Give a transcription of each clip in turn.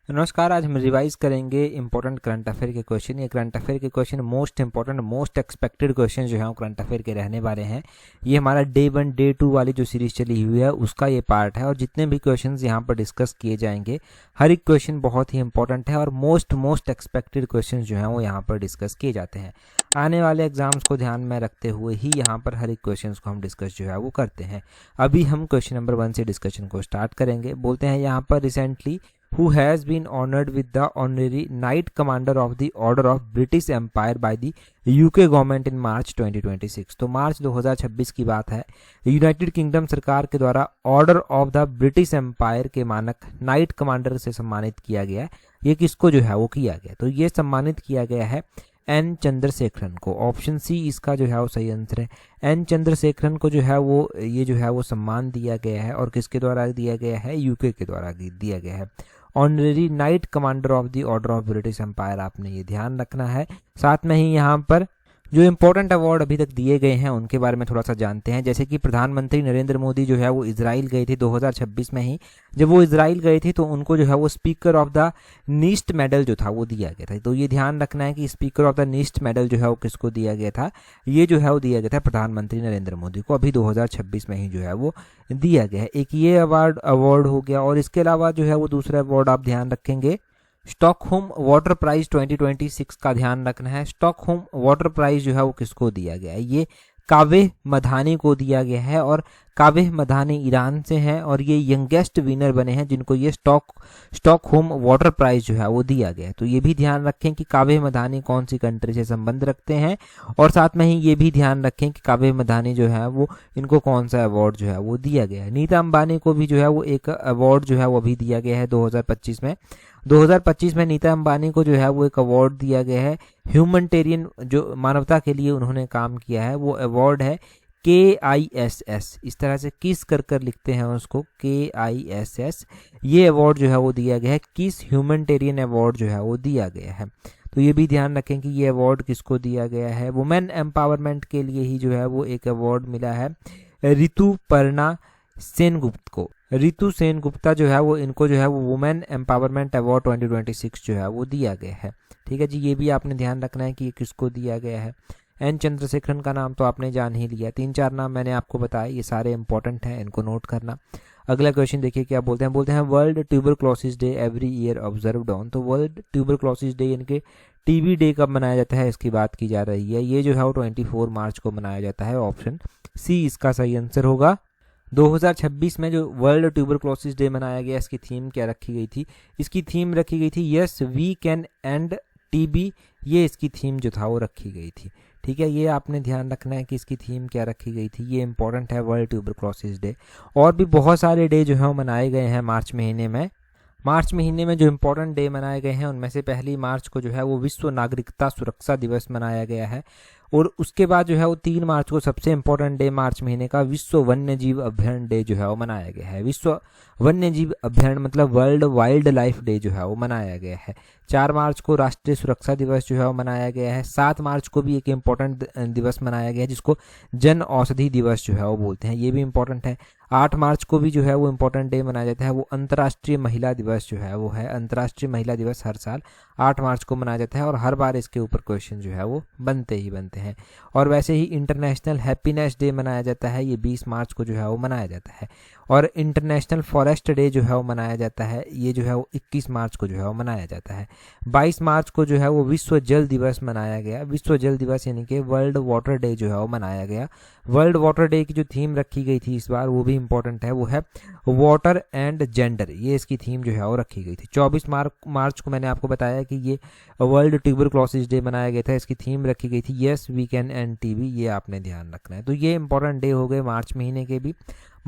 नमस्कार। आज हम रिवाइज करेंगे इंपॉर्टेंट करंट अफेयर के क्वेश्चन। ये करंट अफेयर के question most important most expected question जो है वो करंट अफेयर के रहने वाले हैं। ये हमारा डे 1 डे 2 वाली जो सीरीज चली हुई है उसका ये पार्ट है और जितने भी क्वेश्चंस यहाँ पर डिस्कस किए जाएंगे हर एक क्वेश्चन बहुत ही इंपॉर्टेंट है और मोस्ट एक्सपेक्टेड क्वेश्चन जो है वो यहाँ पर डिस्कस किए जाते हैं। आने वाले एग्जाम्स को ध्यान में रखते हुए ही यहाँ पर हर एक क्वेश्चन को हम डिस्कस जो है वो करते हैं। अभी हम क्वेश्चन नंबर 1 से डिस्कशन को स्टार्ट करेंगे। बोलते हैं यहाँ पर recently who has been honored with the honorary Knight Commander of the Order of British Empire by the UK government in March 2026। तो मार्च 2026 की बात है। यूनाइटेड किंगडम सरकार के द्वारा order of the British empire के मानक नाइट कमांडर से सम्मानित किया गया है। ये किसको जो है वो किया गया, तो ये सम्मानित किया गया है एन चंद्रशेखरन को। ऑप्शन सी इसका जो है वो सही आंसर है। एन चंद्रशेखरन को जो है वो ये जो है वो सम्मान दिया गया है और किसके द्वारा दिया गया है, यूके के द्वारा दिया गया है। Honorary knight commander of the order of British empire, आपने ये ध्यान रखना है। साथ में ही यहाँ पर जो इंपॉर्टेंट अवार्ड अभी तक दिए गए हैं उनके बारे में थोड़ा सा जानते हैं। जैसे कि प्रधानमंत्री नरेंद्र मोदी जो है वो इजराइल गए थे 2026 में ही। जब वो इजराइल गए थे तो उनको जो है वो स्पीकर ऑफ द नीस्ट मेडल जो था वो दिया गया था। तो ये ध्यान रखना है कि स्पीकर ऑफ द नीस्ट मेडल जो है वो किसको दिया गया था, ये जो है वो दिया गया था प्रधानमंत्री नरेंद्र मोदी को। अभी 2026 में ही जो है वो दिया गया है। एक ये अवार्ड हो गया और इसके अलावा जो है वो दूसरा अवार्ड आप ध्यान रखेंगे स्टॉकहोम वाटर प्राइज 2026 का ध्यान रखना है। स्टॉकहोम वाटर प्राइज जो है वो किसको दिया गया है, ये कावे मधानी को दिया गया है और कावे मधानी ईरान से हैं और ये यंगेस्ट विनर बने हैं जिनको ये स्टॉकहोम वाटर प्राइज जो है वो दिया गया है। तो ये भी ध्यान रखें कि कावे मधानी कौन सी कंट्री से संबंध रखते हैं और साथ में ही ये भी ध्यान रखें कि कावे मधानी जो है वो इनको कौन सा अवार्ड जो है वो दिया गया है। नीता अंबानी को भी जो है वो एक अवार्ड जो है वो अभी दिया गया है 2025 में। 2025 में नीता अंबानी को जो है वो एक अवार्ड दिया गया है ह्यूमैनिटेरियन, जो मानवता के लिए उन्होंने काम किया है। वो अवार्ड है KISS, इस तरह से किस कर लिखते हैं उसको, KISS। ये अवार्ड जो है वो दिया गया है, किस ह्यूमैनिटेरियन अवार्ड जो है वो दिया गया है। तो ये भी ध्यान रखें कि ये अवार्ड किसको दिया गया है। वुमेन एम्पावरमेंट के लिए ही जो है वो एक अवार्ड मिला है ऋतुपर्णा सेनगुप्त को। ऋतु सेनगुप्ता जो है वो इनको जो है वो वुमेन एम्पावरमेंट अवार्ड 2026 जो है वो दिया गया है। ठीक है जी, ये भी आपने ध्यान रखना है कि ये किसको दिया गया है। एन चंद्रशेखरन का नाम तो आपने जान ही लिया। 3-4 नाम मैंने आपको बताया, ये सारे इंपॉर्टेंट हैं, इनको नोट करना। अगला क्वेश्चन देखिए क्या बोलते हैं। बोलते हैं world tuberculosis day every year observed on. तो वर्ल्ड ट्यूबरक्लोसिस डे यानी टीबी डे कब मनाया जाता है इसकी बात की जा रही है। ये जो है वो 24 मार्च को मनाया जाता है। ऑप्शन सी इसका सही आंसर होगा। 2026 में जो वर्ल्ड ट्यूबरक्लोसिस डे मनाया गया, इसकी थीम क्या रखी गई थी, इसकी थीम रखी गई थी yes we can end TB. ये इसकी थीम जो था वो रखी गई थी। ठीक है, ये आपने ध्यान रखना है कि इसकी थीम क्या रखी गई थी, ये इंपॉर्टेंट है वर्ल्ड ट्यूबरक्लोसिस डे। और भी बहुत सारे डे जो है वो मनाए गए हैं मार्च महीने में। मार्च महीने में जो इंपॉर्टेंट डे मनाए गए हैं उनमें से पहली मार्च को जो है वो विश्व नागरिकता सुरक्षा दिवस मनाया गया है और उसके बाद जो है वो 3 मार्च को सबसे इंपॉर्टेंट डे मार्च महीने का विश्व वन्य जीव अभ्यारण्य डे जो है वो मनाया गया है। विश्व वन्य जीव अभ्यारण्य मतलब वर्ल्ड वाइल्ड लाइफ डे जो है वो मनाया गया है। 4 मार्च को राष्ट्रीय सुरक्षा दिवस जो है वो मनाया गया है। 7 मार्च को भी एक इम्पोर्टेंट दिवस मनाया गया है जिसको जन औषधि दिवस जो है वो बोलते हैं, ये भी इम्पोर्टेंट है। 8 मार्च को भी जो है वो इम्पोर्टेंट डे मनाया जाता है, वो अंतर्राष्ट्रीय महिला दिवस जो है वो है। अंतर्राष्ट्रीय महिला दिवस हर साल 8 मार्च को मनाया जाता है और हर बार इसके ऊपर क्वेश्चन जो है वो बनते ही बनते हैं। और वैसे ही इंटरनेशनल हैप्पीनेस डे मनाया जाता है, ये 20 मार्च को जो है वो मनाया जाता है। और इंटरनेशनल फॉरेस्ट डे जो है वो मनाया जाता है, ये जो है वो 21 मार्च को जो है वो मनाया जाता है। 22 मार्च को जो है वो विश्व जल दिवस मनाया गया। विश्व जल दिवस यानी कि वर्ल्ड वाटर डे जो है वो मनाया गया। वर्ल्ड वाटर डे की जो थीम रखी गई थी इस बार वो भी इंपॉर्टेंट है, वो है वाटर एंड जेंडर, ये इसकी थीम जो है वो रखी गई थी। 24 मार्च को मैंने आपको बताया कि ये वर्ल्ड ट्यूबरक्लोसिस डे मनाया गया था, इसकी थीम रखी गई थी yes we can end TB, ये आपने ध्यान रखना है। तो ये इंपॉर्टेंट डे हो गए मार्च महीने के भी,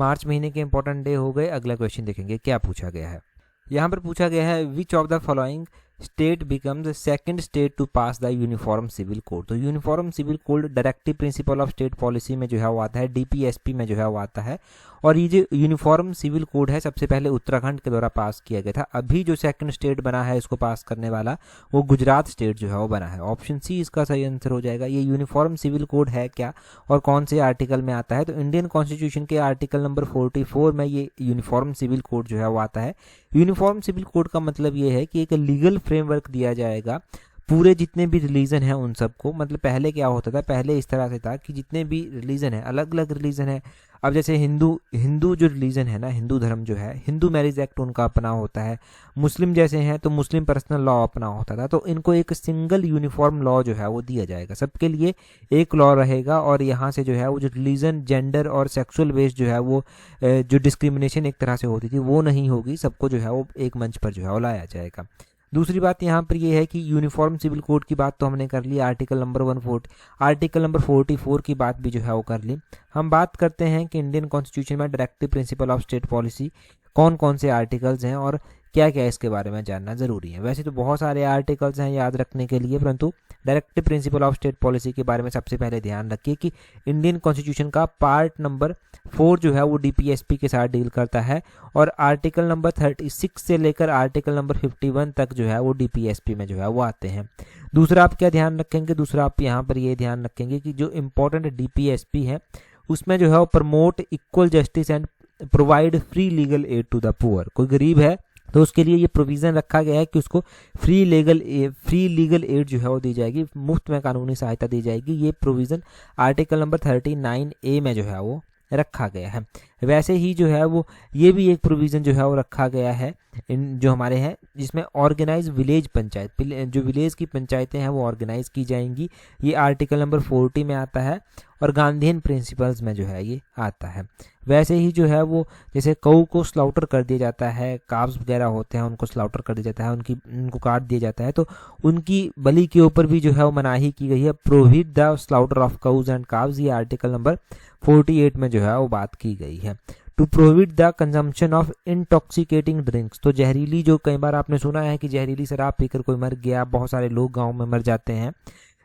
मार्च महीने के इंपॉर्टेंट डे हो गए। अगला क्वेश्चन देखेंगे क्या पूछा गया है। यहाँ पर पूछा गया है which of the following state becomes second state to pass the uniform civil code. तो uniform civil code directive principle of state policy में जो है वो आता है, डीपीएसपी में जो है वो आता है। और ये जो यूनिफॉर्म सिविल कोड है सबसे पहले उत्तराखंड के द्वारा पास किया गया था। अभी जो सेकंड स्टेट बना है इसको पास करने वाला वो गुजरात स्टेट जो है वो बना है। ऑप्शन सी इसका सही आंसर हो जाएगा। ये यूनिफॉर्म सिविल कोड है क्या और कौन से आर्टिकल में आता है? तो इंडियन कॉन्स्टिट्यूशन के आर्टिकल नंबर 44 में ये यूनिफॉर्म सिविल कोड जो है वो आता है। यूनिफॉर्म सिविल कोड का मतलब ये है कि एक लीगल फ्रेमवर्क दिया जाएगा पूरे जितने भी रिलीजन है उन सबको। मतलब पहले क्या होता था, पहले इस तरह से था कि जितने भी रिलीजन है, अलग अलग रिलीजन है। अब जैसे हिंदू जो रिलीजन है ना, हिंदू धर्म जो है, हिंदू मैरिज एक्ट उनका अपना होता है। मुस्लिम जैसे हैं तो मुस्लिम पर्सनल लॉ अपना होता था। तो इनको एक सिंगल यूनिफॉर्म लॉ जो है वो दिया जाएगा, सबके लिए एक लॉ रहेगा। और यहाँ से जो है वो जो रिलीजन, जेंडर और सेक्सुअल बेस्ड जो है वो जो डिस्क्रिमिनेशन एक तरह से होती थी वो नहीं होगी, सबको जो है वो एक मंच पर जो है वो लाया जाएगा। दूसरी बात यहाँ पर ये है कि यूनिफॉर्म सिविल कोड की बात तो हमने कर ली, आर्टिकल नंबर 140, आर्टिकल नंबर 44 की बात भी जो है वो कर ली। हम बात करते हैं कि इंडियन कॉन्स्टिट्यूशन में directive principle of state policy कौन कौन से आर्टिकल्स हैं और क्या क्या इसके बारे में जानना जरूरी है। वैसे तो बहुत सारे आर्टिकल्स हैं याद रखने के लिए, परंतु directive principle of state policy के बारे में सबसे पहले ध्यान रखिए कि इंडियन कॉन्स्टिट्यूशन का पार्ट नंबर 4 जो है वो डीपीएसपी के साथ डील करता है और आर्टिकल नंबर 36 से लेकर आर्टिकल नंबर 51 तक जो है वो डीपीएसपी में जो है वो आते हैं। दूसरा आप क्या ध्यान रखेंगे, दूसरा आप यहाँ पर ये ध्यान रखेंगे कि जो इम्पोर्टेंट डीपीएसपी है उसमें जो है वो promote equal justice and provide free legal aid to the poor. कोई गरीब है तो उसके लिए ये प्रोविज़न रखा गया है कि उसको फ्री लीगल एड जो है वो दी जाएगी, मुफ्त में कानूनी सहायता दी जाएगी। ये प्रोविज़न आर्टिकल नंबर 39A में जो है वो रखा गया है। वैसे ही जो है वो ये भी एक प्रोविज़न जो है वो रखा गया है इन जो हमारे हैं, जिसमें ऑर्गेनाइज विलेज पंचायत, जो विलेज की पंचायतें हैं वो ऑर्गेनाइज की जाएंगी। ये आर्टिकल नंबर 40 में आता है और गांधीयन प्रिंसिपल्स में जो है ये आता है। वैसे ही जो है वो जैसे कऊ को स्लाउटर कर दिया जाता है, काव्स वगैरह होते हैं उनको स्लाउटर कर दिया जाता है, उनको काट दिया जाता है, तो उनकी बलि के ऊपर भी जो है वो मनाही की गई है। Prohibit the slaughter of cows and calves, ये आर्टिकल नंबर 48 में जो है वो बात की गई है। To prohibit the consumption of intoxicating drinks, तो जहरीली, जो कई बार आपने सुना है कि जहरीली शराब पीकर कोई मर गया, बहुत सारे लोग गाँव में मर जाते हैं।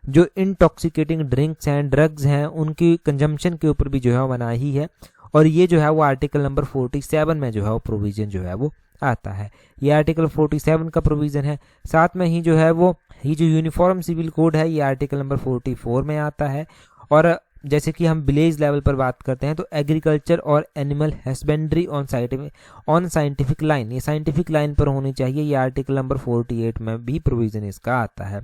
जो इंटॉक्सिकेटिंग ड्रिंक्स हैं, ड्रग्स हैं, उनकी कंजम्पशन के ऊपर भी जो है वो मनाही है। और ये जो है वो आर्टिकल नंबर 47 में जो है वो प्रोविज़न जो है वो आता है। ये आर्टिकल 47 का प्रोविज़न है। साथ में ही जो है वो ये जो यूनिफॉर्म सिविल कोड है ये आर्टिकल नंबर 44 में आता है। और जैसे कि हम विलेज लेवल पर बात करते हैं तो एग्रीकल्चर और animal husbandry on scientific line, ये साइंटिफिक लाइन पर होनी चाहिए। ये आर्टिकल नंबर 48 में भी प्रोविज़न इसका आता है।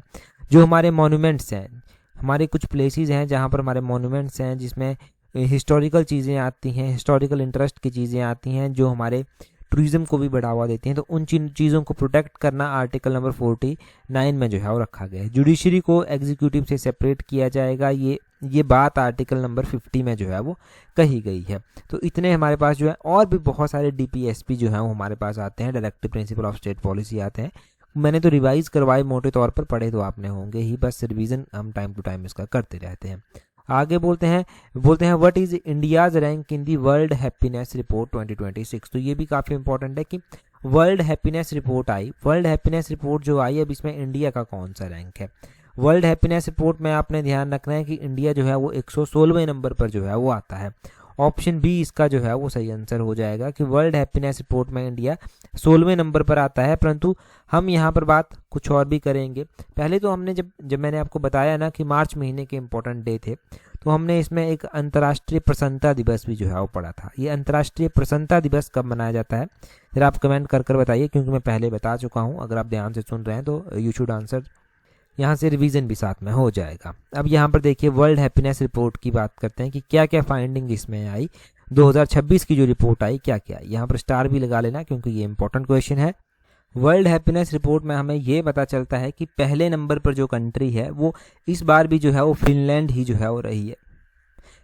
जो हमारे मॉन्यूमेंट्स हैं, हमारे कुछ प्लेसेस हैं जहाँ पर हमारे मॉन्यूमेंट्स हैं जिसमें हिस्टोरिकल चीज़ें आती हैं, हिस्टोरिकल इंटरेस्ट की चीज़ें आती हैं जो हमारे टूरिज्म को भी बढ़ावा देती हैं, तो उन चीज़ों को प्रोटेक्ट करना आर्टिकल नंबर 49 में जो है वो रखा गया है। जुडिशरी को एग्जीक्यूटिव से सेपरेट किया जाएगा, ये बात आर्टिकल नंबर 50 में जो है वो कही गई है। तो इतने हमारे पास जो है, और भी बहुत सारे डीपीएसपी जो हैं वो हमारे पास आते हैं, directive principle of state policy आते हैं। मैंने तो रिवाइज करवाए, मोटे तौर पर पढ़े तो आपने होंगे ही, बस रिवीजन हम टाइम टू टाइम इसका करते रहते हैं। आगे बोलते हैं what is India's rank in the world happiness report 2026। तो ये भी काफ़ी इंपॉर्टेंट है कि वर्ल्ड हैप्पीनेस रिपोर्ट आई, वर्ल्ड हैप्पीनेस रिपोर्ट जो आई, अब इसमें इंडिया का कौन सा रैंक है। वर्ल्ड हैप्पीनेस रिपोर्ट में आपने ध्यान रखना है कि इंडिया जो है वो 116वें नंबर पर जो है वो आता है। ऑप्शन बी इसका जो है वो सही आंसर हो जाएगा कि वर्ल्ड हैप्पीनेस रिपोर्ट में इंडिया 16वें नंबर पर आता है। परंतु हम यहाँ पर बात कुछ और भी करेंगे। पहले तो हमने जब मैंने आपको बताया ना कि मार्च महीने के इंपॉर्टेंट डे थे, तो हमने इसमें एक अंतर्राष्ट्रीय प्रसन्नता दिवस भी जो है वो पढ़ा था। ये अंतर्राष्ट्रीय प्रसन्नता दिवस कब मनाया जाता है जरा आप कमेंट कर बताइए, क्योंकि मैं पहले बता चुका हूँ। अगर आप ध्यान से सुन रहे हैं तो यू शुड आंसर, यहाँ से रिवीजन भी साथ में हो जाएगा। अब यहाँ पर देखिए वर्ल्ड हैप्पीनेस रिपोर्ट की बात करते हैं कि क्या क्या फाइंडिंग इसमें आई, 2026 की जो रिपोर्ट आई क्या क्या। यहाँ पर स्टार भी लगा लेना क्योंकि ये इंपॉर्टेंट क्वेश्चन है। वर्ल्ड हैप्पीनेस रिपोर्ट में हमें ये पता चलता है कि पहले नंबर पर जो कंट्री है वो इस बार भी जो है वो फिनलैंड ही जो है वो रही है।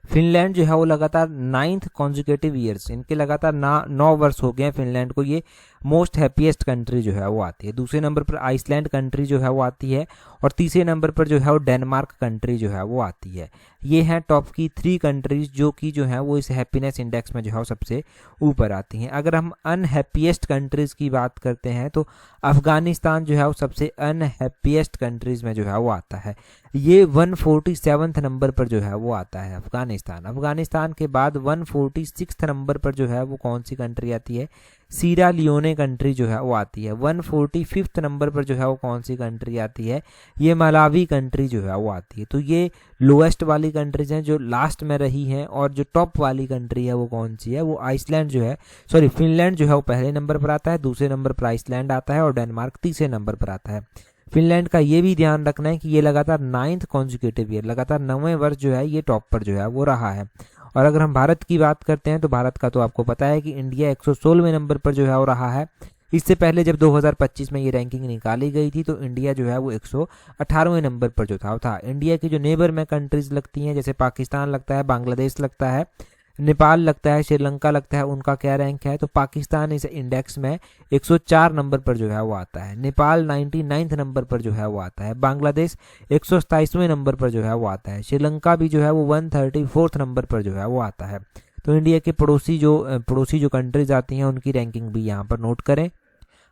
फिनलैंड जो है वो लगातार 9th कॉन्जिक्यूटिव ईयर्स, इनके लगातार 9 वर्ष हो गए हैं फिनलैंड को, ये मोस्ट हैप्पीएस्ट कंट्री जो है वो आती है। दूसरे नंबर पर आइसलैंड कंट्री जो है वो आती है, और तीसरे नंबर पर जो है वो डेनमार्क कंट्री जो है वो आती है। ये हैं टॉप की 3 कंट्रीज जो कि जो है वो इस हैप्पीनेस इंडेक्स में जो है वो सबसे ऊपर आती हैं। अगर हम अनहैप्पीएस्ट कंट्रीज की बात करते हैं तो अफगानिस्तान जो है वो सबसे अनहैप्पीएस्ट कंट्रीज में जो है वो आता है। ये 147 नंबर पर जो है वो आता है अफगानिस्तान। अफगानिस्तान के बाद 146 नंबर पर जो है वो कौन सी कंट्री आती है, सीरा लियोने कंट्री जो है वो आती है। 145 नंबर पर जो है वो कौन सी कंट्री आती है, ये मलावी कंट्री जो है वो आती है। तो ये लोएस्ट वाली कंट्रीज हैं जो लास्ट में रही हैं, और जो टॉप वाली कंट्री है वो कौन सी है, वो आइसलैंड जो है, सॉरी फिनलैंड जो है वो पहले नंबर पर आता है, दूसरे नंबर पर आइसलैंड आता है, और डेनमार्क तीसरे नंबर पर आता है। फिनलैंड का ये भी ध्यान रखना है कि ये लगातार 9th कॉन्जिक्यूटिव ईयर, लगातार 9वें वर्ष जो है ये टॉप पर जो है वो रहा है। और अगर हम भारत की बात करते हैं तो भारत का तो आपको पता है कि इंडिया 116वें नंबर पर जो है वो रहा है। इससे पहले जब 2025 में ये रैंकिंग निकाली गई थी तो इंडिया जो है वो 118वें नंबर पर जो था। इंडिया की जो नेबर में कंट्रीज लगती हैं, जैसे पाकिस्तान लगता है, बांग्लादेश लगता है, नेपाल लगता है, श्रीलंका लगता है, उनका क्या रैंक है, तो पाकिस्तान इस इंडेक्स में 104 नंबर पर जो है वो आता है। नेपाल 99 नंबर पर जो है वो आता है। बांग्लादेश 127वें नंबर पर जो है वो आता है। श्रीलंका भी जो है वो 134 नंबर पर जो है वो आता है। तो इंडिया के पड़ोसी जो कंट्रीज आती हैं उनकी रैंकिंग भी यहाँ पर नोट करें।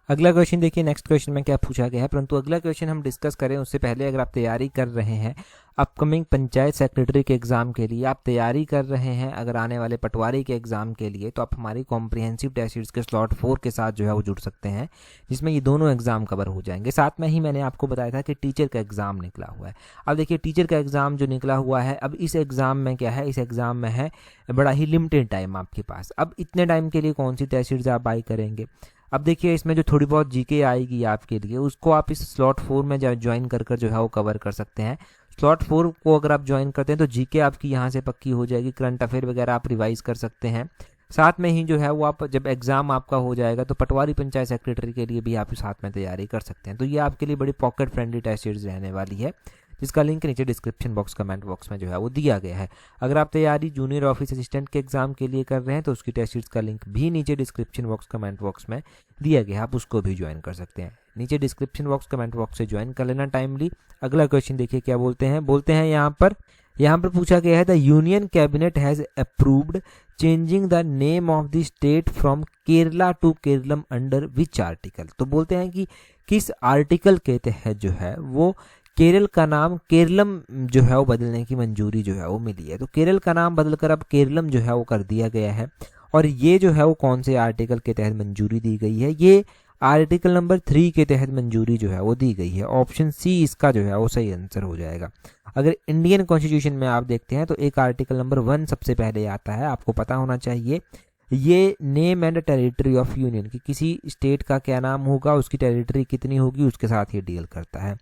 अगला क्वेश्चन देखिए, नेक्स्ट क्वेश्चन में क्या पूछा गया है, परंतु अगला क्वेश्चन हम डिस्कस करें उससे पहले अगर आप तैयारी कर रहे हैं अपकमिंग पंचायत सेक्रेटरी के एग्ज़ाम के लिए, आप तैयारी कर रहे हैं अगर आने वाले पटवारी के एग्ज़ाम के लिए, तो आप हमारी कॉम्प्रिहेंसिव टेस्ट सीरीज के स्लॉट 4 के साथ जो है वो जुड़ सकते हैं, जिसमें ये दोनों एग्ज़ाम कवर हो जाएंगे। साथ में ही मैंने आपको बताया था कि टीचर का एग्ज़ाम निकला हुआ है। अब देखिए टीचर का एग्ज़ाम जो निकला हुआ है, अब इस एग्ज़ाम में क्या है, इस एग्ज़ाम में है बड़ा ही लिमिटेड टाइम आपके पास। अब इतने टाइम के लिए कौन सी टेस्ट सीरीज आप बाई करेंगे। अब देखिए इसमें जो थोड़ी बहुत जीके आएगी आपके लिए, उसको आप इस स्लॉट 4 में ज्वाइन कर जो है वो कवर कर सकते हैं। स्लॉट 4 को अगर आप ज्वाइन करते हैं तो जीके आपकी यहाँ से पक्की हो जाएगी, करंट अफेयर वगैरह आप रिवाइज कर सकते हैं। साथ में ही जो है वो आप जब एग्ज़ाम आपका हो जाएगा तो पटवारी पंचायत सेक्रेटरी के लिए भी आप साथ में तैयारी कर सकते हैं। तो ये आपके लिए बड़ी पॉकेट फ्रेंडली टेस्ट सीरीज रहने वाली है, जिसका लिंक नीचे डिस्क्रिप्शन बॉक्स कमेंट बॉक्स में जो है वो दिया गया है। अगर आप तैयारी जूनियर ऑफिस असिस्टेंट के एग्जाम के लिए कर रहे हैं तो उसकी टेस्ट सीरीज का लिंक भी नीचे डिस्क्रिप्शन बॉक्स कमेंट बॉक्स में दिया गया है, आप उसको भी ज्वाइन कर सकते हैं। नीचे डिस्क्रिप्शन बॉक्स कमेंट बॉक्स से ज्वाइन कर लेना टाइमली। अगला क्वेश्चन देखिए क्या बोलते हैं यहाँ पर पूछा गया है the union cabinet has approved changing the name of the state from Kerala to Keralam under which article. तो बोलते हैं कि किस आर्टिकल के तहत जो है वो केरल का नाम केरलम जो है वो बदलने की मंजूरी जो है वो मिली है। तो केरल का नाम बदलकर अब केरलम जो है वो कर दिया गया है, और ये जो है वो कौन से आर्टिकल के तहत मंजूरी दी गई है, ये आर्टिकल नंबर 3 के तहत मंजूरी जो है वो दी गई है। ऑप्शन सी इसका जो है वो सही आंसर हो जाएगा। अगर इंडियन कॉन्स्टिट्यूशन में आप देखते हैं तो एक आर्टिकल नंबर 1 सबसे पहले आता है, आपको पता होना चाहिए। ये name and territory of union की किसी स्टेट का क्या नाम होगा, उसकी टेरिटरी कितनी होगी, उसके साथ ये डील करता है।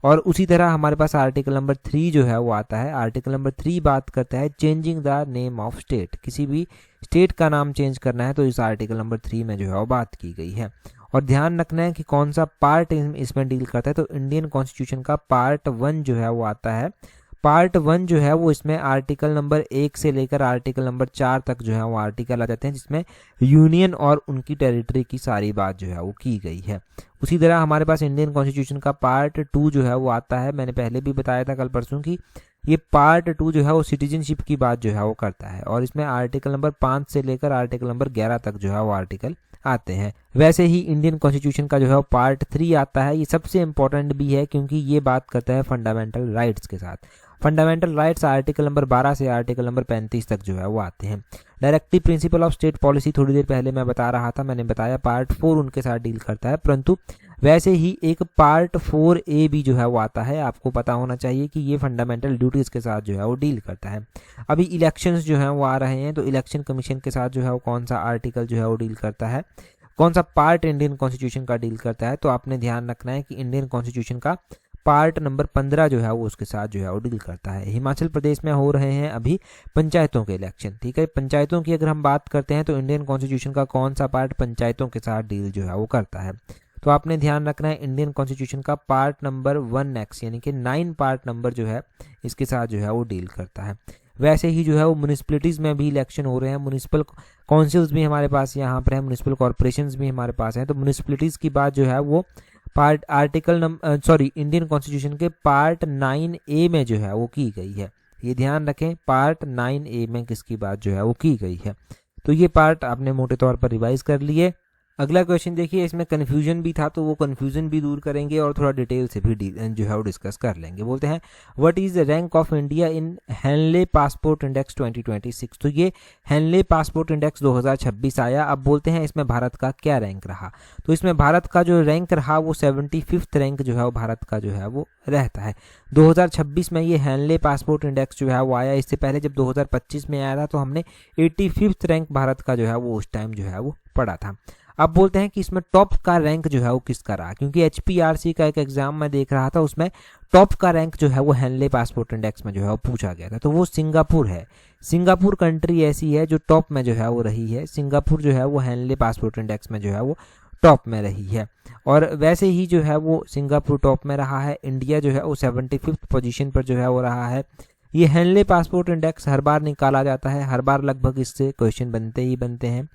और उसी तरह हमारे पास आर्टिकल नंबर 3 जो है वो आता है। आर्टिकल नंबर 3 बात करता है changing the name of state, किसी भी स्टेट का नाम चेंज करना है तो इस आर्टिकल नंबर 3 में जो है वो बात की गई है। और ध्यान रखना है कि कौन सा पार्ट इसमें डील करता है, तो इंडियन कॉन्स्टिट्यूशन का पार्ट 1 जो है वो आता है। पार्ट 1 जो है वो इसमें आर्टिकल नंबर 1 से लेकर आर्टिकल नंबर 4 तक जो है वो आर्टिकल आ जाते हैं, जिसमें यूनियन और उनकी टेरिटरी की सारी बात जो है वो की गई है। उसी तरह हमारे पास इंडियन कॉन्स्टिट्यूशन का पार्ट 2 जो है वो आता है। मैंने पहले भी बताया था कल परसों की ये पार्ट 2 जो है वो सिटीजनशिप की बात जो है वो करता है, और इसमें आर्टिकल नंबर 5 से लेकर आर्टिकल नंबर 11 तक जो है वो आर्टिकल आते हैं। वैसे ही इंडियन कॉन्स्टिट्यूशन का जो है पार्ट 3 आता है। ये सबसे इंपॉर्टेंट भी है क्योंकि ये बात करता है फंडामेंटल राइट्स के साथ। फंडामेंटल राइट्स आर्टिकल नंबर 12 से आर्टिकल नंबर 35 तक जो है वो आते हैं। Directive principle of state policy थोड़ी देर पहले मैं बता रहा था, मैंने बताया पार्ट 4 उनके साथ डील करता है, परंतु वैसे ही एक पार्ट 4A भी जो है वो आता है। आपको पता होना चाहिए कि ये फंडामेंटल ड्यूटीज के साथ जो है वो डील करता है। अभी इलेक्शंस जो है वो आ रहे हैं, तो इलेक्शन कमीशन के साथ जो है वो कौन सा आर्टिकल जो है वो डील करता है, कौन सा पार्ट इंडियन कॉन्स्टिट्यूशन का डील करता है। तो आपने ध्यान रखना है कि इंडियन कॉन्स्टिट्यूशन का पार्ट नंबर 15 जो है वो उसके साथ जो है वो डील करता है। हिमाचल प्रदेश में हो रहे हैं अभी पंचायतों के इलेक्शन, ठीक है। पंचायतों की अगर हम बात करते हैं तो इंडियन कॉन्स्टिट्यूशन का कौन सा पार्ट पंचायतों के साथ डील जो है वो करता है। तो आपने ध्यान रखना है इंडियन कॉन्स्टिट्यूशन का पार्ट नंबर 1X यानी कि 9 पार्ट नंबर जो है इसके साथ जो है वो डील करता है। वैसे ही जो है वो म्यूनिसिपैलिटीज़ में भी इलेक्शन हो रहे हैं, म्यूनिसिपल काउंसिल्स भी हमारे पास यहाँ पर है, म्यूनिसिपल कॉर्पोरेशंस भी हमारे पास हैं। तो म्यूनिसिपैलिटीज़ की बात जो है वो इंडियन कॉन्स्टिट्यूशन के पार्ट 9A में जो है वो की गई है। ये ध्यान रखें, पार्ट 9A में किसकी बात जो है वो की गई है। तो ये पार्ट आपने मोटे तौर पर रिवाइज कर लिए। अगला क्वेश्चन देखिए, इसमें कन्फ्यूजन भी था तो वो कन्फ्यूजन भी दूर करेंगे और थोड़ा डिटेल से भी जो है वो डिस्कस कर लेंगे। बोलते हैं what is the rank of India in Henley passport index 2026। तो ये हेनले पासपोर्ट इंडेक्स 2026 आया। अब बोलते हैं इसमें भारत का क्या रैंक रहा। तो इसमें भारत का जो रैंक रहा वो 75th रैंक जो है वो भारत का जो है वो रहता है। 2026 में ये हेनले पासपोर्ट इंडेक्स जो है वो आया। इससे पहले जब 2025 में आया था तो हमने 85th रैंक भारत का जो है वो उस टाइम जो है वो पढ़ा था। अब बोलते हैं कि इसमें टॉप का रैंक जो है वो किसका रहा, क्योंकि HPRC का एक एग्जाम मैं देख रहा था, उसमें टॉप का रैंक जो है वो हेनले पासपोर्ट इंडेक्स में जो है वो पूछा गया था। तो वो सिंगापुर है। सिंगापुर कंट्री ऐसी है जो टॉप में जो है वो रही है। सिंगापुर जो है वो हेनले पासपोर्ट इंडेक्स में जो है वो टॉप में रही है। और वैसे ही जो है वो सिंगापुर टॉप में रहा है। इंडिया जो है वो 75th पोजीशन पर जो है वो रहा है। ये हेनले पासपोर्ट इंडेक्स हर बार निकाला जाता है, हर बार लगभग इससे क्वेश्चन बनते ही बनते हैं।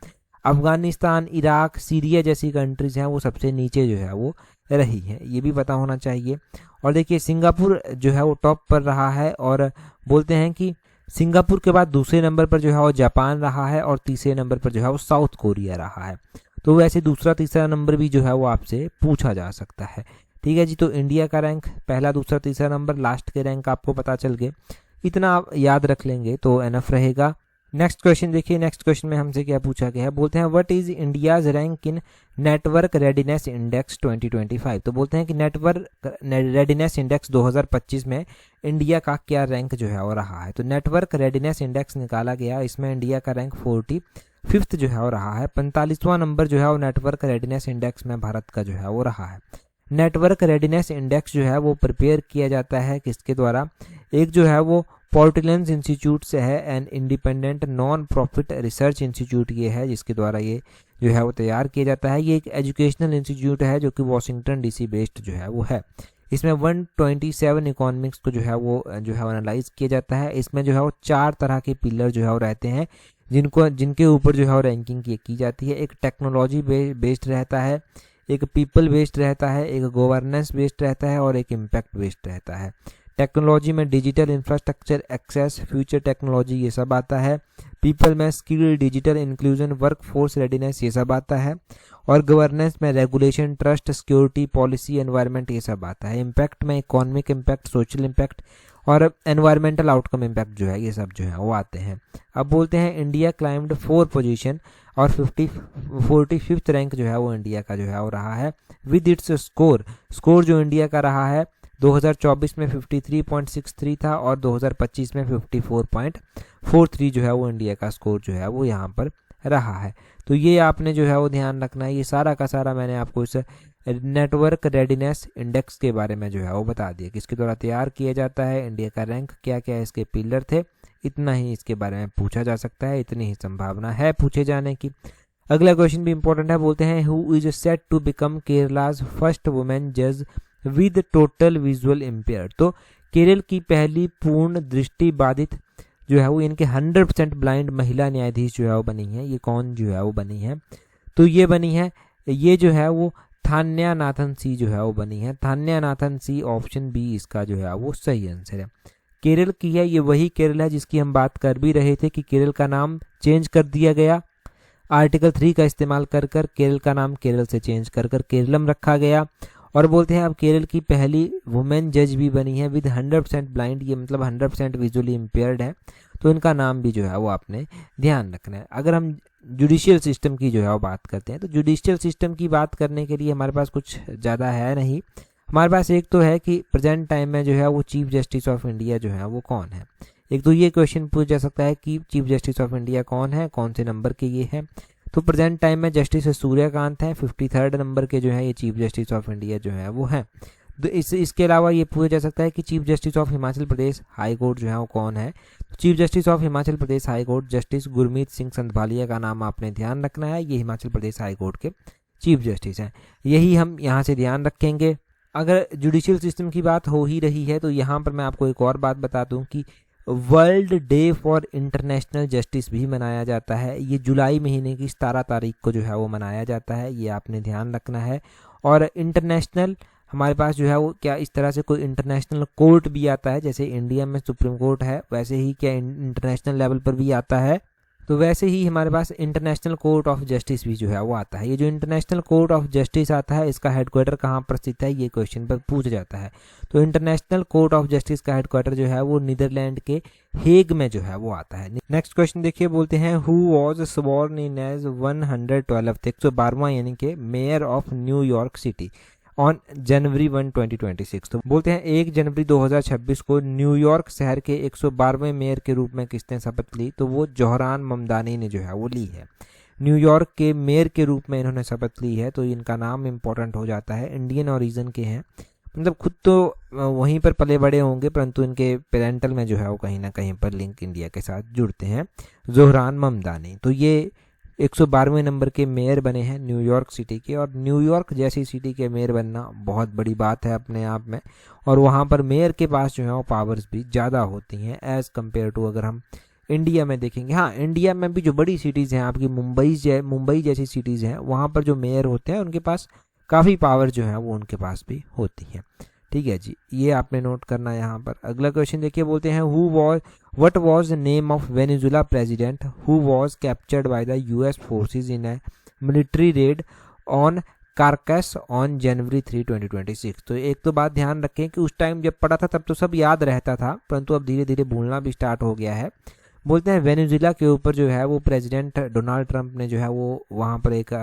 अफगानिस्तान, इराक, सीरिया जैसी कंट्रीज हैं वो सबसे नीचे जो है वो रही है, ये भी पता होना चाहिए। और देखिए सिंगापुर जो है वो टॉप पर रहा है। और बोलते हैं कि सिंगापुर के बाद दूसरे नंबर पर जो है वो जापान रहा है और तीसरे नंबर पर जो है वो साउथ कोरिया रहा है। तो वैसे दूसरा तीसरा नंबर भी जो है वो आपसे पूछा जा सकता है। ठीक है जी, तो इंडिया का रैंक पहला दूसरा तीसरा नंबर, लास्ट के रैंक आपको पता चल गए, इतना आप याद रख लेंगे तो एनफ रहेगा। नेक्स्ट क्वेश्चन देखिए, नेक्स्ट क्वेश्चन में हमसे क्या पूछा गया है। बोलते हैं what is India's rank in network readiness index 2025। तो बोलते हैं कि नेटवर्क रेडीनेस इंडेक्स 2025 में इंडिया का क्या रैंक जो है वो रहा है। तो नेटवर्क रेडीनेस इंडेक्स निकाला गया, इसमें इंडिया का रैंक 45th जो है वो रहा है। 45वां नंबर जो है वो नेटवर्क रेडीनेस इंडेक्स में भारत का जो है वो रहा है। नेटवर्क रेडीनेस इंडेक्स जो है वो प्रिपेयर किया जाता है किसके द्वारा, एक जो है वो पोर्टलैंड इंस्टीट्यूट से है, and independent non profit research institute ये है जिसके द्वारा ये जो है वो तैयार किया जाता है। ये एक एजुकेशनल इंस्टीट्यूट है जो कि वॉशिंगटन DC बेस्ड जो है वो है। इसमें 127 इकोनॉमिक्स को जो है वो एनालाइज किया जाता है। इसमें जो है वो 4 तरह के पिलर जो है वो रहते हैं जिनके ऊपर जो है वो रैंकिंग की जाती है। एक टेक्नोलॉजी बेस्ड रहता है, एक पीपल बेस्ड रहता है, एक गवर्नेंस बेस्ड रहता है और एक इम्पैक्ट बेस्ड रहता है। टेक्नोलॉजी में digital infrastructure access, future technology ये सब आता है। पीपल में skill, digital inclusion, work force readiness ये सब आता है। और गवर्नेंस में regulation, trust, security, policy, environment ये सब आता है। इम्पैक्ट में इकोनॉमिक इम्पैक्ट, सोशल इम्पैक्ट और एनवायरमेंटल आउटकम इम्पैक्ट जो है ये सब जो है वो आते हैं। अब बोलते हैं इंडिया क्लाइम्ड 4 पोजीशन और 45th रैंक जो है वो इंडिया का जो है वो रहा है विद इट्स स्कोर जो इंडिया का रहा है 2024 में 53.63 था और 2025 में 54.43 जो है वो इंडिया का स्कोर जो है वो यहाँ पर रहा है। तो ये आपने जो है वो ध्यान रखना है। ये सारा का सारा मैंने आपको इस नेटवर्क रेडीनेस इंडेक्स के बारे में जो है वो बता दिया, किसके द्वारा तैयार किया जाता है, इंडिया का रैंक क्या क्या इसके पिलर थे, इतना ही इसके बारे में पूछा जा सकता है, इतनी ही संभावना है पूछे जाने की। अगला क्वेश्चन भी इंपॉर्टेंट है। बोलते हैं who is set to become Kerala's first women जज विद टोटल विजुअल इम्पेयर। तो केरल की पहली पूर्ण दृष्टि बाधित जो है वो इनके 100% ब्लाइंड महिला न्यायाधीश जो है वो बनी है। ये कौन जो है वो बनी है, तो ये बनी है, ये जो है वो थान्यानाथन सी जो है वो बनी है। थान्यानाथन सी, ऑप्शन बी इसका जो है वो सही आंसर है। केरल की है, ये वही केरल है जिसकी हम बात कर भी रहे थे कि केरल का नाम चेंज कर दिया गया, आर्टिकल 3 का इस्तेमाल कर केरल का नाम केरल से चेंज कर केरलम रखा गया। और बोलते हैं अब केरल की पहली वुमेन जज भी बनी है विद 100% ब्लाइंड, ये मतलब 100% विजुअली इम्पेयर्ड है, तो इनका नाम भी जो है वो आपने ध्यान रखना है। अगर हम जुडिशियल सिस्टम की जो है वो बात करते हैं तो जुडिशियल सिस्टम की बात करने के लिए हमारे पास कुछ ज़्यादा है नहीं। हमारे पास एक तो है कि प्रेजेंट टाइम में जो है वो चीफ जस्टिस ऑफ इंडिया जो है वो कौन है। एक तो ये क्वेश्चन पूछा जा सकता है कि चीफ जस्टिस ऑफ इंडिया कौन है, कौन से नंबर के ये हैं। तो प्रेजेंट टाइम में जस्टिस सूर्यकांत है, 53rd नंबर के जो है ये चीफ जस्टिस ऑफ इंडिया जो है वो हैं। तो इसके अलावा ये पूछा जा सकता है कि chief justice of Himachal Pradesh high court जो है वो कौन है। Chief justice of Himachal Pradesh high court justice Gurmeet Singh Sandhawalia का नाम आपने ध्यान रखना है, ये हिमाचल प्रदेश हाई कोर्ट के चीफ जस्टिस हैं, यही हम यहाँ से ध्यान रखेंगे। अगर जुडिशियल सिस्टम की बात हो ही रही है तो यहाँ पर मैं आपको एक और बात बता दूँ कि world day for international justice भी मनाया जाता है। ये जुलाई महीने की 17 तारीख को जो है वो मनाया जाता है, ये आपने ध्यान रखना है। और इंटरनेशनल हमारे पास जो है वो क्या इस तरह से कोई इंटरनेशनल कोर्ट भी आता है, जैसे इंडिया में सुप्रीम कोर्ट है वैसे ही क्या इंटरनेशनल लेवल पर भी आता है, तो वैसे ही हमारे पास इंटरनेशनल कोर्ट ऑफ जस्टिस भी जो है वो आता है। ये जो इंटरनेशनल कोर्ट ऑफ जस्टिस आता है इसका हेडक्वार्टर कहाँ पर स्थित है, ये क्वेश्चन पर पूछा जाता है। तो इंटरनेशनल कोर्ट ऑफ जस्टिस का हेडक्वार्टर जो है वो नीदरलैंड के हेग में जो है वो आता है। नेक्स्ट क्वेश्चन देखिए, बोलते हैं who was sworn in as 112वां यानी कि mayor of New York city on January 1, 2026। तो बोलते हैं 1 जनवरी 2026 को न्यूयॉर्क शहर के 112वें मेयर के रूप में किसने शपथ ली, तो वो जोहरान ममदानी ने जो है वो ली है। न्यूयॉर्क के मेयर के रूप में इन्होंने शपथ ली है, तो इनका नाम इंपॉर्टेंट हो जाता है। इंडियन ओरिजिन के हैं, मतलब खुद तो वहीं पर पले बड़े होंगे परंतु इनके पेरेंटल में जो है वो कहीं ना कहीं पर लिंक इंडिया के साथ जुड़ते हैं, जोहरान ममदानी। तो ये 112वें नंबर के मेयर बने हैं न्यूयॉर्क सिटी के, और न्यूयॉर्क जैसी सिटी के मेयर बनना बहुत बड़ी बात है अपने आप में। और वहाँ पर मेयर के पास जो है वो पावर्स भी ज़्यादा होती हैं एज़ कम्पेयर टू अगर हम इंडिया में देखेंगे। हाँ, इंडिया में भी जो बड़ी सिटीज़ हैं आपकी मुंबई जैसी सिटीज़ हैं, वहाँ पर जो मेयर होते हैं उनके पास काफ़ी पावर जो है वो उनके पास भी होती है। ठीक है जी, ये आपने नोट करना है यहाँ पर। अगला क्वेश्चन देखिए, बोलते हैं what was the name of Venezuela president who was captured by the US forces in a military raid on Caracas on January 3, 2026। तो एक तो बात ध्यान रखें कि उस टाइम जब पढ़ा था तब तो सब याद रहता था, परंतु अब धीरे धीरे भूलना भी स्टार्ट हो गया है। बोलते हैं वेनेजुला के ऊपर जो है वो प्रेसिडेंट डोनाल्ड ट्रंप ने जो है वो वहाँ पर एक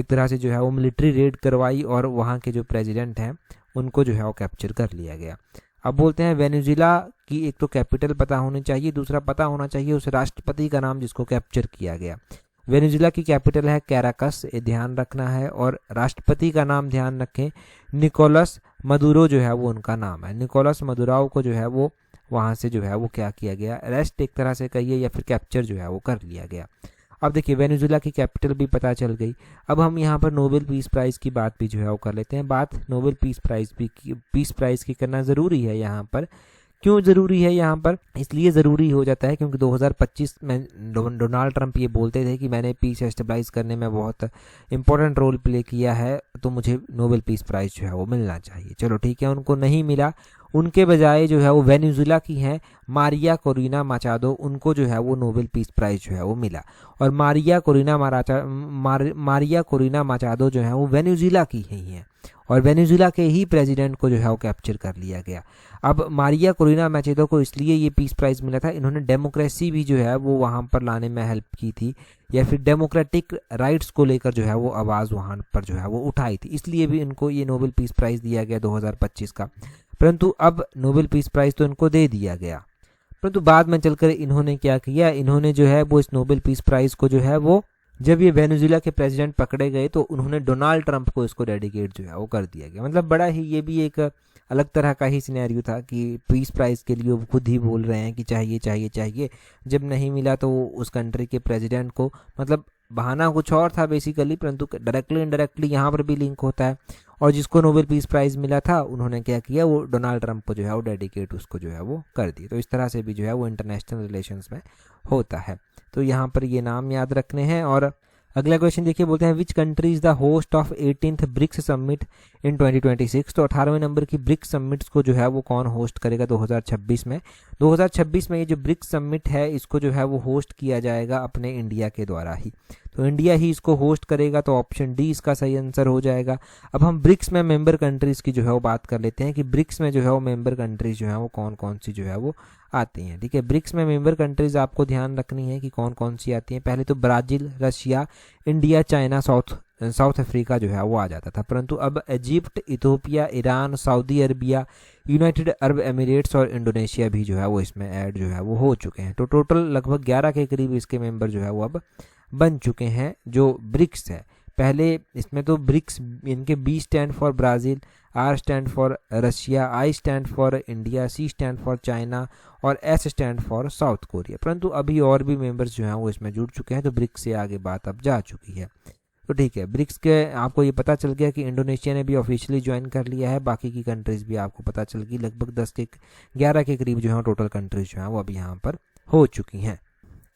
तरह से जो है वो मिलिट्री रेड करवाई और वहाँ के जो प्रेसिडेंट हैं उनको जो है वो कैप्चर कर लिया गया। अब बोलते हैं वेनेजुला की एक तो कैपिटल पता होनी चाहिए, दूसरा पता होना चाहिए उस राष्ट्रपति का नाम जिसको कैप्चर किया गया। वेनेजुला की कैपिटल है कैराकस, ये ध्यान रखना है। और राष्ट्रपति का नाम ध्यान रखें, निकोलस मदुरो जो है वो उनका नाम है। निकोलस मदुराओ को जो है वो वहाँ से जो है वो क्या किया गया, अरेस्ट एक तरह से कहिए या फिर कैप्चर जो है वो कर लिया गया। अब देखिए वेनेजुला की कैपिटल भी पता चल गई। अब हम यहाँ पर नोबेल पीस प्राइज़ की बात भी जो है वो कर लेते हैं। बात नोबेल पीस प्राइज़ की करना ज़रूरी है यहाँ पर। क्यों ज़रूरी है यहाँ पर? इसलिए ज़रूरी हो जाता है क्योंकि 2025 में डोनाल्ड ट्रंप ये बोलते थे कि मैंने पीस एस्टेब्लाइज करने में बहुत इंपॉर्टेंट रोल प्ले किया है, तो मुझे नोबेल पीस प्राइज़ जो है वो मिलना चाहिए। चलो ठीक है, उनको नहीं मिला। उनके बजाय जो है वो वेनेजुला की हैं मारिया कोरिना माचादो, उनको जो है वो नोबेल पीस प्राइज़ जो है वो मिला। और मारिया कोरिना माचादो जो है वो वेनेजुला की ही हैं और वेनेजुला के ही प्रेसिडेंट को जो है वो कैप्चर कर लिया गया। अब मारिया कोरिना माचादो को इसलिए ये पीस प्राइज़ मिला था, इन्होंने डेमोक्रेसी भी जो है वो वहाँ पर लाने में हेल्प की थी, या फिर डेमोक्रेटिक राइट्स को लेकर जो है वो आवाज़ वहाँ पर जो है वो उठाई थी, इसलिए भी इनको ये नोबेल पीस प्राइज़ दिया गया 2025 का। परंतु अब नोबेल पीस प्राइज़ तो इनको दे दिया गया, परंतु बाद में चलकर इन्होंने क्या किया, इन्होंने जो है वो इस नोबेल पीस प्राइज़ को जो है वो जब ये वेनेजुला के प्रेसिडेंट पकड़े गए तो उन्होंने डोनाल्ड ट्रंप को इसको डेडिकेट जो है वो कर दिया गया। मतलब बड़ा ही ये भी एक अलग तरह का ही सिनेरियो था कि पीस प्राइज़ के लिए वो खुद ही बोल रहे हैं कि चाहिए चाहिए चाहिए, जब नहीं मिला तो उस कंट्री के प्रेसिडेंट को, मतलब बहाना कुछ और था बेसिकली, परंतु डायरेक्टली इनडायरेक्टली यहाँ पर भी लिंक होता है। और जिसको नोबेल पीस प्राइज़ मिला था उन्होंने क्या किया, वो डोनाल्ड ट्रंप को जो है वो डेडिकेट उसको जो है वो कर दिया। तो इस तरह से भी जो है वो इंटरनेशनल रिलेशंस में होता है। तो यहाँ पर ये नाम याद रखने हैं। और अगला क्वेश्चन देखिए, बोलते हैं which country is the host of 18th BRICS summit in 2026। तो 18वें नंबर की ब्रिक्स समिट्स को जो है वो कौन होस्ट करेगा 2026 में? 2026 में ये जो ब्रिक्स समिट है इसको जो है वो होस्ट किया जाएगा अपने इंडिया के द्वारा ही, तो इंडिया ही इसको होस्ट करेगा, तो ऑप्शन डी इसका सही आंसर हो जाएगा। अब हम ब्रिक्स में मेंबर कंट्रीज़ की जो है वो बात कर लेते हैं कि ब्रिक्स में जो है वो मेंबर कंट्रीज़ जो है वो कौन कौन सी जो है वो आती हैं। ठीक है, ब्रिक्स में मेंबर कंट्रीज़ आपको ध्यान रखनी है कि कौन कौन सी आती हैं। पहले तो Brazil, Russia, India, China, south Africa जो है वो आ जाता था, परंतु अब Egypt, Ethiopia, Iran, Saudi Arabia, United Arab Emirates और इंडोनेशिया भी जो है वो इसमें ऐड जो है वो हो चुके हैं। तो टोटल लगभग 11 के करीब इसके मेंबर जो है वो अब बन चुके हैं जो ब्रिक्स है। पहले इसमें तो ब्रिक्स, इनके B stand for Brazil, R stand for Russia, I stand for India, C stand for China और S stand for South Korea. परंतु अभी और भी मेंबर्स जो हैं वो इसमें जुड़ चुके हैं, तो ब्रिक्स से आगे बात अब जा चुकी है। तो ठीक है, ब्रिक्स के आपको ये पता चल गया कि इंडोनेशिया ने भी ऑफिशियली ज्वाइन कर लिया है, बाकी की कंट्रीज़ भी आपको पता चल गई, लगभग 11 के करीब जो है टोटल कंट्रीज जो है वो अभी यहाँ पर हो चुकी हैं।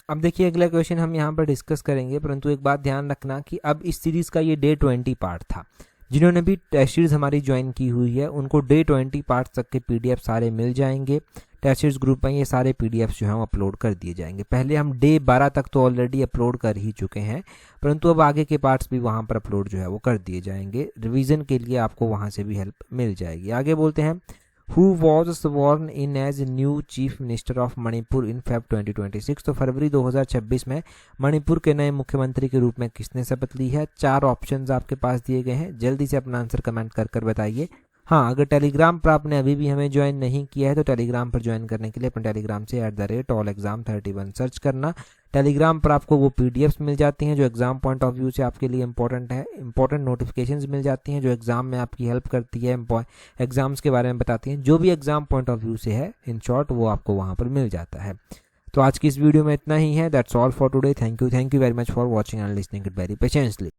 अब देखिए अगला क्वेश्चन हम यहाँ पर डिस्कस करेंगे, परंतु एक बात ध्यान रखना कि अब इस सीरीज़ का ये डे 20 पार्ट था। जिन्होंने भी टेस्ट सीरीज़ हमारी ज्वाइन की हुई है उनको डे 20 पार्ट तक के PDF सारे मिल जाएंगे। टेस्ट सीरीज़ ग्रुप में ये सारे PDFs जो हैं वो अपलोड कर दिए जाएंगे। पहले हम डे 12 तक तो ऑलरेडी अपलोड कर ही चुके हैं, परंतु अब आगे के पार्ट्स भी वहाँ पर अपलोड जो है वो कर दिए जाएंगे। रिवीजन के लिए आपको वहाँ से भी हेल्प मिल जाएगी। आगे बोलते हैं, Who was sworn in as new chief minister of Manipur in Feb 2026। तो फरवरी 2026 में मणिपुर के नए मुख्यमंत्री के रूप में किसने शपथ ली है? 4 ऑप्शंस आपके पास दिए गए हैं, जल्दी से अपना आंसर कमेंट कर बताइए। हाँ, अगर टेलीग्राम पर आपने अभी भी हमें ज्वाइन नहीं किया है तो टेलीग्राम पर ज्वाइन करने के लिए अपने टेलीग्राम से @allexam31 सर्च करना। टेलीग्राम पर आपको वो PDFs मिल जाती हैं जो एग्जाम पॉइंट ऑफ व्यू से आपके लिए इंपॉर्टेंट है। इंपॉर्टेंट नोटिफिकेशंस मिल जाती हैं जो एग्जाम में आपकी हेल्प करती है, एग्जाम्स के बारे में बताती हैं, जो भी एग्जाम पॉइंट ऑफ व्यू से है इन शॉर्ट वो आपको वहाँ पर मिल जाता है। तो आज की इस वीडियो में इतना ही है। That's all for today. Thank you very much for watching and listening it very patiently.